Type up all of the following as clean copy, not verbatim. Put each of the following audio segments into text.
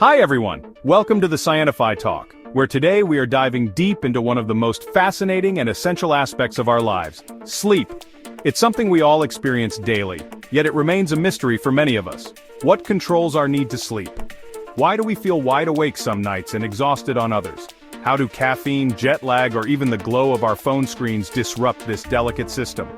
Hi everyone, welcome to the Scientify Talk, where today we are diving deep into one of the most fascinating and essential aspects of our lives, sleep. It's something we all experience daily, yet it remains a mystery for many of us. What controls our need to sleep? Why do we feel wide awake some nights and exhausted on others? How do caffeine, jet lag, or even the glow of our phone screens disrupt this delicate system?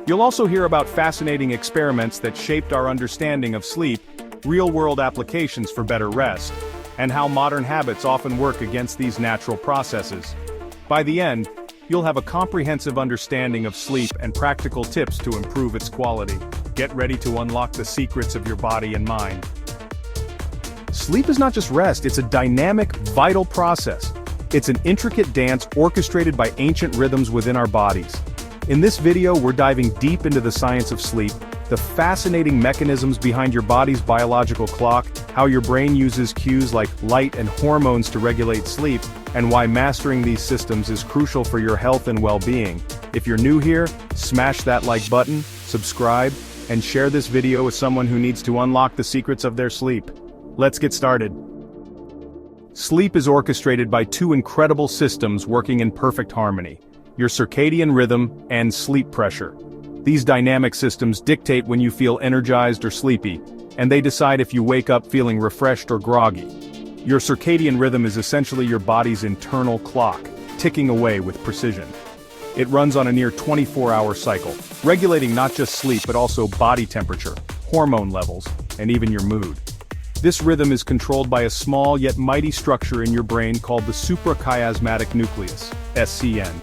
You'll also hear about fascinating experiments that shaped our understanding of sleep, real-world applications for better rest, and how modern habits often work against these natural processes. By the end, you'll have a comprehensive understanding of sleep and practical tips to improve its quality. Get ready to unlock the secrets of your body and mind. Sleep is not just rest, it's a dynamic, vital process. It's an intricate dance orchestrated by ancient rhythms within our bodies. In this video, we're diving deep into the science of sleep, the fascinating mechanisms behind your body's biological clock, how your brain uses cues like light and hormones to regulate sleep, and why mastering these systems is crucial for your health and well-being. If you're new here, smash that like button, subscribe, and share this video with someone who needs to unlock the secrets of their sleep. Let's get started. Sleep is orchestrated by two incredible systems working in perfect harmony: your circadian rhythm and sleep pressure. These dynamic systems dictate when you feel energized or sleepy, and they decide if you wake up feeling refreshed or groggy. Your circadian rhythm is essentially your body's internal clock, ticking away with precision. It runs on a near 24-hour cycle, regulating not just sleep but also body temperature, hormone levels, and even your mood. This rhythm is controlled by a small yet mighty structure in your brain called the suprachiasmatic nucleus, SCN.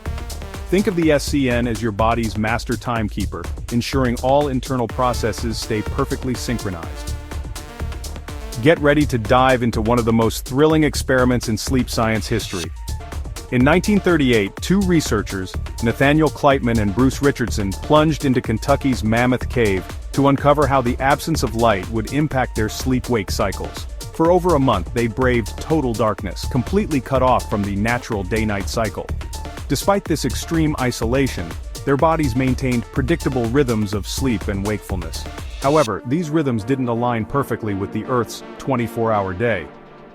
Think of the SCN as your body's master timekeeper, ensuring all internal processes stay perfectly synchronized. Get ready to dive into one of the most thrilling experiments in sleep science history. In 1938, two researchers, Nathaniel Kleitman and Bruce Richardson, plunged into Kentucky's Mammoth Cave to uncover how the absence of light would impact their sleep-wake cycles. For over a month, they braved total darkness, completely cut off from the natural day-night cycle. Despite this extreme isolation, their bodies maintained predictable rhythms of sleep and wakefulness. However, these rhythms didn't align perfectly with the Earth's 24-hour day.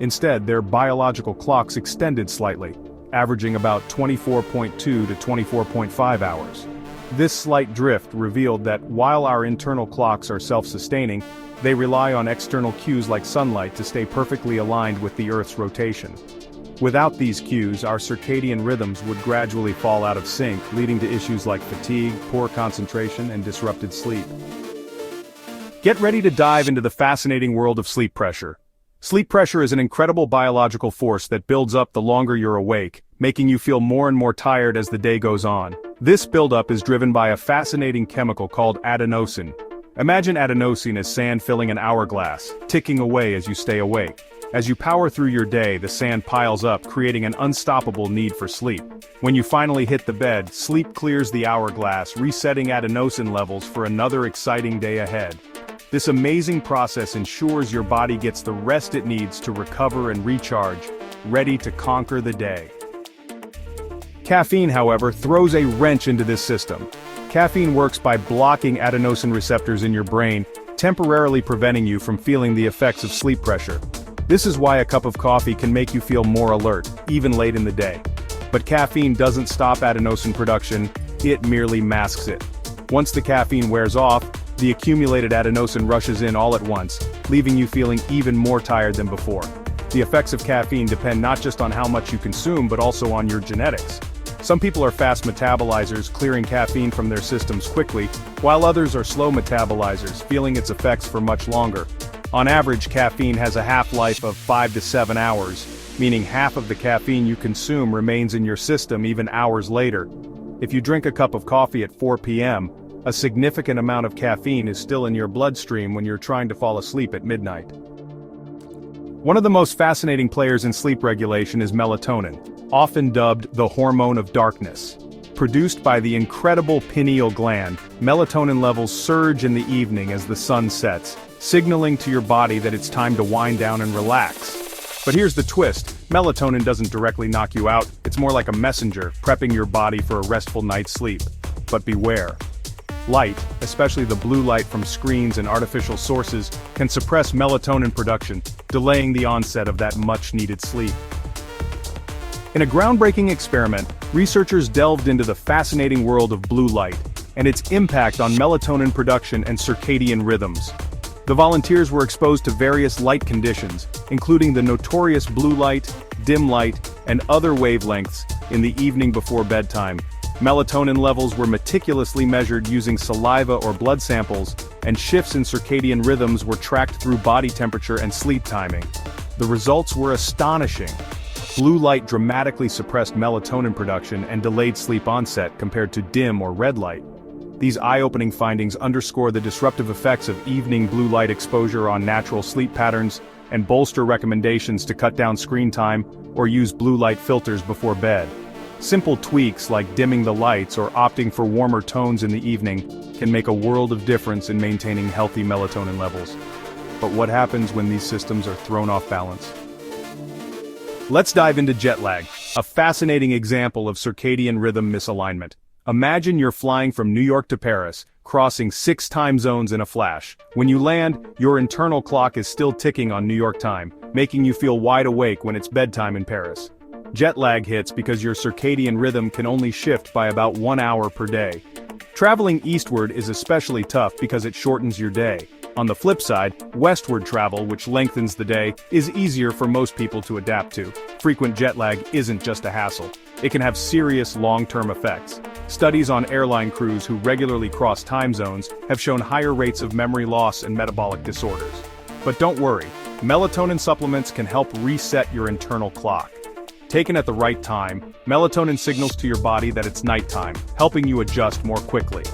Instead, their biological clocks extended slightly, averaging about 24.2 to 24.5 hours. This slight drift revealed that while our internal clocks are self-sustaining, they rely on external cues like sunlight to stay perfectly aligned with the Earth's rotation. Without these cues, our circadian rhythms would gradually fall out of sync, leading to issues like fatigue, poor concentration, and disrupted sleep. Get ready to dive into the fascinating world of sleep pressure. Sleep pressure is an incredible biological force that builds up the longer you're awake, making you feel more and more tired as the day goes on. This buildup is driven by a fascinating chemical called adenosine. Imagine adenosine as sand filling an hourglass, ticking away as you stay awake. As you power through your day, the sand piles up, creating an unstoppable need for sleep. When you finally hit the bed, sleep clears the hourglass, resetting adenosine levels for another exciting day ahead. This amazing process ensures your body gets the rest it needs to recover and recharge, ready to conquer the day. Caffeine, however, throws a wrench into this system. Caffeine works by blocking adenosine receptors in your brain, temporarily preventing you from feeling the effects of sleep pressure. This is why a cup of coffee can make you feel more alert, even late in the day. But caffeine doesn't stop adenosine production, it merely masks it. Once the caffeine wears off, the accumulated adenosine rushes in all at once, leaving you feeling even more tired than before. The effects of caffeine depend not just on how much you consume but also on your genetics. Some people are fast metabolizers, clearing caffeine from their systems quickly, while others are slow metabolizers, feeling its effects for much longer. On average, caffeine has a half-life of 5 to 7 hours, meaning half of the caffeine you consume remains in your system even hours later. If you drink a cup of coffee at 4 p.m., a significant amount of caffeine is still in your bloodstream when you're trying to fall asleep at midnight. One of the most fascinating players in sleep regulation is melatonin, often dubbed the hormone of darkness. Produced by the incredible pineal gland, melatonin levels surge in the evening as the sun sets, signaling to your body that it's time to wind down and relax. But here's the twist: melatonin doesn't directly knock you out, it's more like a messenger, prepping your body for a restful night's sleep. But beware. Light, especially the blue light from screens and artificial sources, can suppress melatonin production, delaying the onset of that much-needed sleep. In a groundbreaking experiment, researchers delved into the fascinating world of blue light and its impact on melatonin production and circadian rhythms. The volunteers were exposed to various light conditions, including the notorious blue light, dim light, and other wavelengths in the evening before bedtime. Melatonin levels were meticulously measured using saliva or blood samples, and shifts in circadian rhythms were tracked through body temperature and sleep timing. The results were astonishing. Blue light dramatically suppressed melatonin production and delayed sleep onset compared to dim or red light. These eye-opening findings underscore the disruptive effects of evening blue light exposure on natural sleep patterns and bolster recommendations to cut down screen time or use blue light filters before bed. Simple tweaks like dimming the lights or opting for warmer tones in the evening can make a world of difference in maintaining healthy melatonin levels. But what happens when these systems are thrown off balance? Let's dive into jet lag, a fascinating example of circadian rhythm misalignment. Imagine you're flying from New York to Paris, crossing 6 time zones in a flash. When you land, your internal clock is still ticking on New York time, making you feel wide awake when it's bedtime in Paris. Jet lag hits because your circadian rhythm can only shift by about 1 hour per day. Traveling eastward is especially tough because it shortens your day. On the flip side, westward travel, which lengthens the day, is easier for most people to adapt to. Frequent jet lag isn't just a hassle. It can have serious long-term effects. Studies on airline crews who regularly cross time zones have shown higher rates of memory loss and metabolic disorders. But don't worry, melatonin supplements can help reset your internal clock. Taken at the right time, melatonin signals to your body that it's nighttime, helping you adjust more quickly.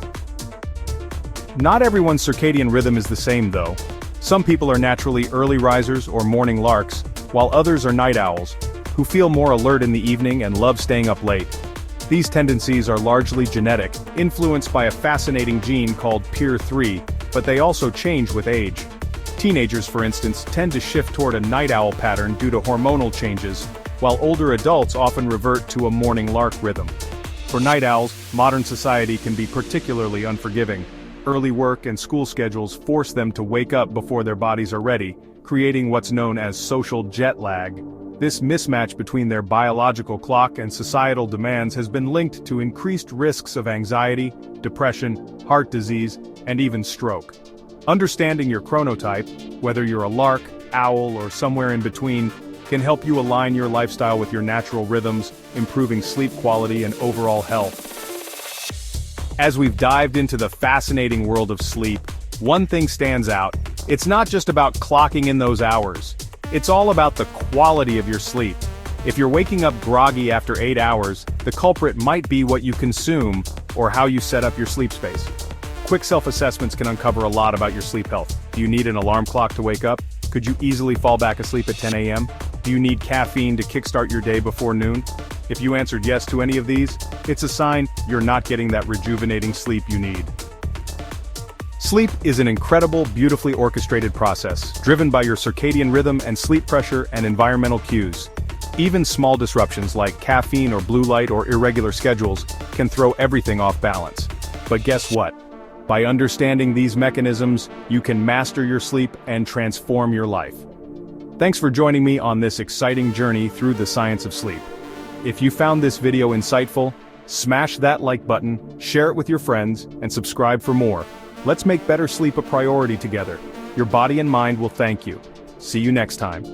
Not everyone's circadian rhythm is the same though. Some people are naturally early risers or morning larks, while others are night owls, who feel more alert in the evening and love staying up late. These tendencies are largely genetic, influenced by a fascinating gene called PIR3, but they also change with age. Teenagers, for instance, tend to shift toward a night owl pattern due to hormonal changes, while older adults often revert to a morning lark rhythm. For night owls, modern society can be particularly unforgiving. Early work and school schedules force them to wake up before their bodies are ready, creating what's known as social jet lag. This mismatch between their biological clock and societal demands has been linked to increased risks of anxiety, depression, heart disease, and even stroke. Understanding your chronotype, whether you're a lark, owl, or somewhere in between, can help you align your lifestyle with your natural rhythms, improving sleep quality and overall health. As we've dived into the fascinating world of sleep, one thing stands out. It's not just about clocking in those hours. It's all about the quality of your sleep. If you're waking up groggy after 8 hours, the culprit might be what you consume or how you set up your sleep space. Quick self-assessments can uncover a lot about your sleep health. Do you need an alarm clock to wake up? Could you easily fall back asleep at 10 a.m.? Do you need caffeine to kickstart your day before noon? If you answered yes to any of these, it's a sign you're not getting that rejuvenating sleep you need. Sleep is an incredible, beautifully orchestrated process, driven by your circadian rhythm and sleep pressure and environmental cues. Even small disruptions like caffeine or blue light or irregular schedules can throw everything off balance. But guess what? By understanding these mechanisms, you can master your sleep and transform your life. Thanks for joining me on this exciting journey through the science of sleep. If you found this video insightful, smash that like button, share it with your friends, and subscribe for more. Let's make better sleep a priority together. Your body and mind will thank you. See you next time.